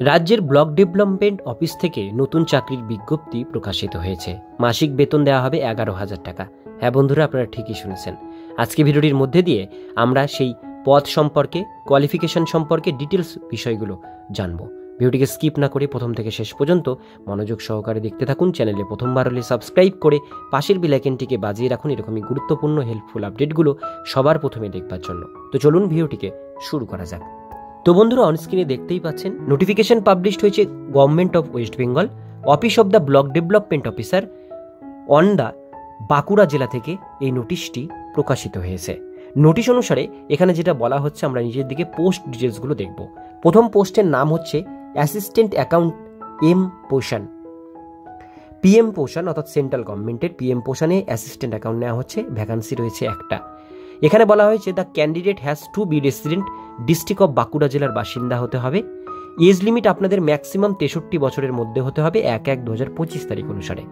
রাজ্যের block development office থেকে নতুন চাকরির বিজ্ঞপ্তি প্রকাশিত হয়েছে। মাসিক বেতন দেওয়া হবে 11,000 টাকা। হ্যাঁ বন্ধুরা, আপনারা ঠিকই শুনেছেন। আজকে ভিডিওটির মধ্যে দিয়ে আমরা সেই পদ সম্পর্কে, কোয়ালিফিকেশন সম্পর্কে ডিটেলস বিষয়গুলো জানবো। ভিডিওটিকে স্কিপ না করে প্রথম থেকে শেষ পর্যন্ত মনোযোগ সহকারে দেখতে থাকুন। চ্যানেলে প্রথমবার হলে সাবস্ক্রাইব করে পাশের বেল আইকনটিকে বাজিয়ে রাখুন এরকমই গুরুত্বপূর্ণ হেল্পফুল আপডেটগুলো সবার প্রথমে দেখবার জন্য। তো চলুন ভিডিওটিকে শুরু করা যাক। তো বন্ধুরা, অনস্ক্রিনে দেখতেই পাচ্ছেন নোটিফিকেশন পাবলিশড হয়েছে government of West Bengal, office of the block development officer on the Bankura জেলা থেকে এই নোটিশটি প্রকাশিত হয়েছে। নোটিশ অনুসারে এখানে যেটা বলা হচ্ছে, আমরা নিজের দিকে পোস্ট ডিটেলসগুলো দেখব। প্রথম পোস্টের নাম হচ্ছে assistant account M Poshan. PM Poshan অর্থাৎ সেন্ট্রাল গভর্নমেন্টের পিএম পোশনে অ্যাসিস্ট্যান্ট অ্যাকাউন্ট নেওয়া হচ্ছে। ভ্যাকান্সি রয়েছে একটা। এখানে বলা হয়েছে the candidate has to be resident district of Bankura জেলার বাসিন্দা হতে হবে। এজ লিমিট আপনাদের ম্যাক্সিমাম 63 বছরের মধ্যে হতে হবে 1/1/2025 তারিখ অনুসারে।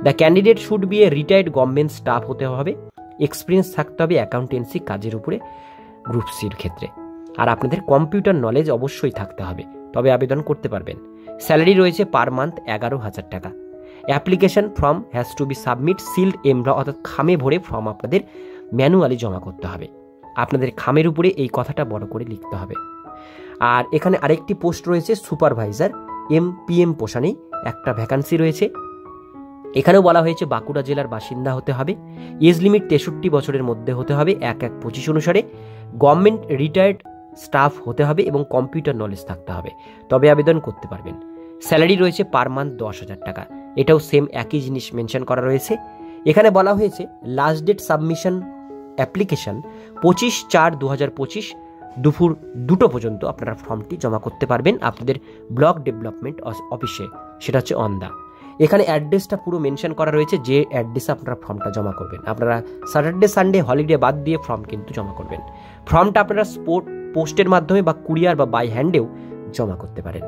The candidate should B a retired government staff হতে হবে। এক্সপিরিয়েন্স থাকতে হবে অ্যাকাউন্টেন্সি কাজের উপরে গ্রুপ সির ক্ষেত্রে। আর আপনাদের কম্পিউটার নলেজ অবশ্যই থাকতে হবে, তবে আবেদন করতে পারবেন। স্যালারি রয়েছে পার মান্থ 11,000 টাকা। Application form has to be submit sealed এমরা অর্থাৎ খামে ভরে ফর্ম আপনাদের ম্যানুয়ালি জমা করতে হবে। আপনাদের খামের উপরে এই কথাটা বড় করে লিখতে হবে। আর এখানে আরেকটি পোস্ট রয়েছে সুপারভাইজার পিএম পোশানেই একটা ভ্যাকান্সি রয়েছে। এখানেও বলা হয়েছে বাঁকুড়া জেলার বাসিন্দা হতে হবে। এজ লিমিট 63 বছরের মধ্যে হতে হবে 1/1/25 অনুসারে। গভর্নমেন্ট রিটায়ার্ড স্টাফ হতে হবে এবং কম্পিউটার নলেজ থাকতে হবে, তবে আবেদন করতে পারবেন। স্যালারি রয়েছে পার মান্থ 10,000 টাকা। এটাও সেম একই জিনিস মেনশন করা রয়েছে। এখানে বলা হয়েছে লাস্ট ডেট সাবমিশন অ্যাপ্লিকেশন 25/4/2025 দুপুর 2টো পর্যন্ত আপনারা ফর্মটি জমা করতে পারবেন আপনাদের ব্লক ডেভেলপমেন্ট অফিসে, সেটা হচ্ছে অন্দা। এখানে অ্যাড্রেসটা পুরো মেনশন করা রয়েছে, যে অ্যাড্রেসে আপনারা ফর্মটা জমা করবেন। আপনারা স্যাটারডে সানডে হলিডে বাদ দিয়ে ফর্ম কিন্তু জমা করবেন। ফর্মটা আপনারা পোস্টের মাধ্যমে বা কুরিয়ার বা বাই হ্যান্ডেও জমা করতে পারেন।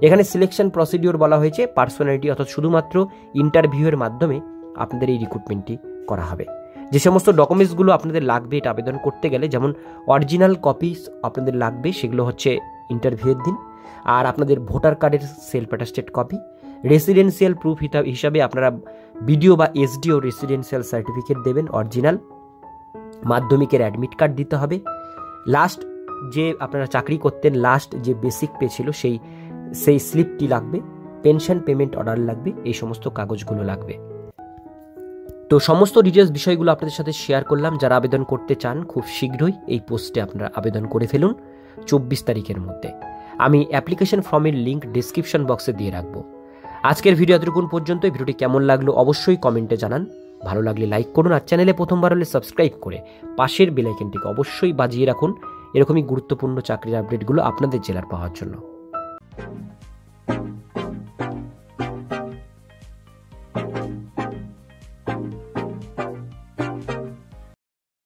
এখানে সিলেকশন প্রসিডিওর বলা হয়েছে পার্সোনালিটি অর্থাৎ শুধুমাত্র ইন্টারভিউয়ের মাধ্যমে আপনাদের এই রিক্রুটমেন্টটি করা হবে। যে সমস্ত ডকুমেন্টসগুলো আপনাদের লাগবে এটা আবেদন করতে গেলে, যেমন অরিজিনাল কপিস আপনাদের লাগবে, সেগুলো হচ্ছে ইন্টারভিউয়ের দিন। আর আপনাদের ভোটার কার্ডের self attested copy, residential proof হিসাবে আপনারা বিডিও বা এসডিও রেসিডেন্সিয়াল সার্টিফিকেট দেবেন অরিজিনাল। মাধ্যমিকের অ্যাডমিট কার্ড দিতে হবে। লাস্ট যে আপনারা চাকরি করতেন, লাস্ট যে বেসিক পে ছিল সেই স্লিপটি লাগবে। পেনশন পেমেন্ট অর্ডার লাগবে। এই সমস্ত কাগজগুলো লাগবে। তো সমস্ত ডিটেলস বিষয়গুলো আপনাদের সাথে শেয়ার করলাম। যারা আবেদন করতে চান খুব শীঘ্রই এই পোস্টে আপনারা আবেদন করে ফেলুন 24 তারিখের মধ্যে। আমি অ্যাপ্লিকেশন ফর্মের লিঙ্ক ডিসক্রিপশন বক্সে দিয়ে রাখবো। আজকের ভিডিও এতটুকুন পর্যন্ত। ভিডিওটি কেমন লাগলো অবশ্যই কমেন্টে জানান। ভালো লাগলে লাইক করুন, আর চ্যানেলে প্রথমবার হলে সাবস্ক্রাইব করে পাশের বেল আইকনটিকে অবশ্যই বাজিয়ে রাখুন এরকমই গুরুত্বপূর্ণ চাকরির আপডেটগুলো আপনাদের জেলার পাওয়ার জন্য।